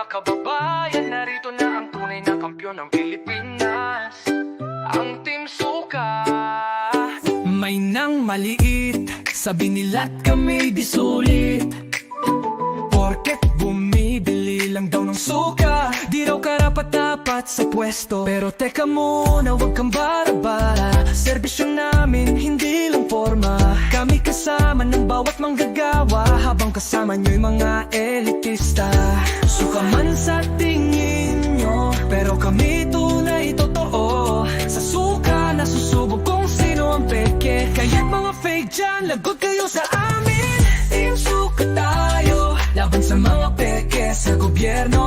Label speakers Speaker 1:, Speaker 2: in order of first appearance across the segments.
Speaker 1: mga kababayan, narito na ang tunay na kampyon ng Pilipinas, ang Team Suka.
Speaker 2: May nang maliit, sabi nila't kami di sulit. Porket bumibili lang daw ng suka, di raw karapat-dapat sa pwesto. Pero teka muna, wag kang bara-bara, serbisyo namin hindi lang forma. Kami kasama ng bawat manggagawa, habang kasama nyo'y mga elitista. Suka man sa tingin nyo, pero kami tunay totoo. Sa suka nasusubok kung sino ang peke, kaya't mga fake dyan, lagot kayo sa amin. Team Suka tayo, laban sa mga peke sa gobyerno.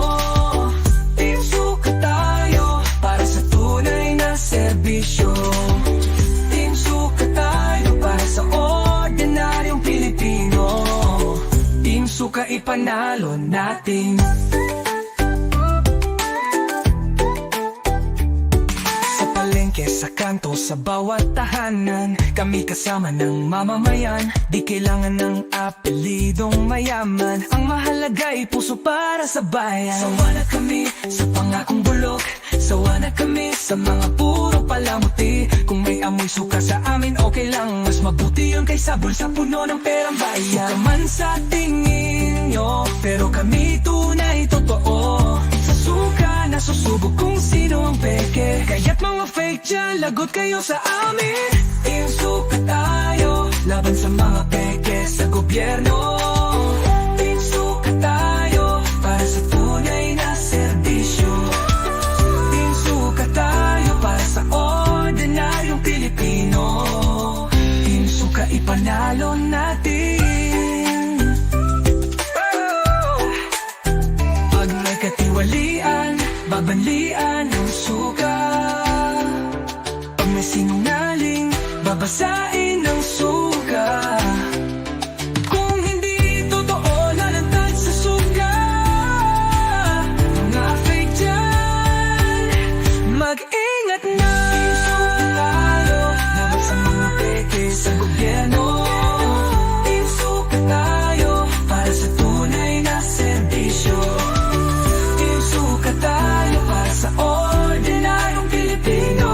Speaker 2: Team Suka tayo, para sa tunay na serbisyo. Team Suka tayo, para sa ordinaryong Pilipino. Team Suka, ipanalo natin. Sa kanto, sa bawat tahanan, kami kasama ng mamamayan. Di kailangan ng apelidong mayaman, ang mahalaga ay puso para sa bayan. Sawa na kami sa pangakong bulok, sawa na kami sa mga puro palamuti. Kung may amoy suka sa amin, okay lang, mas mabuti yun kaysa bulsa puno ng perang bayan. Suka man sa tingin nyo, pero kami tunay totoo. Sa suka nasusubok kung sino ang peke, kaya't mga fake dyan, lagot kayo sa amin. Team Suka tayo, laban sa mga peke sa gobyerno. Team Suka tayo, para sa tunay na serbisyo. Team Suka tayo, para sa ordinaryong Pilipino. Team Suka, ipanalo natin. Pag may katiwalian, babanlian ang suka. Pag may sinungaling, babasain ang suka. Kung hindi totoo, lalantad sa suka. Mga fake dyan, mag-ingat na. Team Suka tayo, laban sa mga peke sa gobyerno. Team Suka tayo, para sa tunay na serbisyo. Team Suka tayo, para sa ordinaryong Pilipino.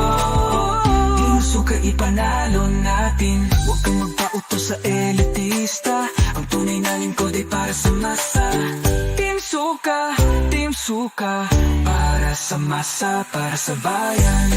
Speaker 2: Team Suka, ipanalo natin. Huwag kang magpautos sa elitista, ang tunay na lingkod ay para sa masa. Team Suka, para sa masa, para sa bayan.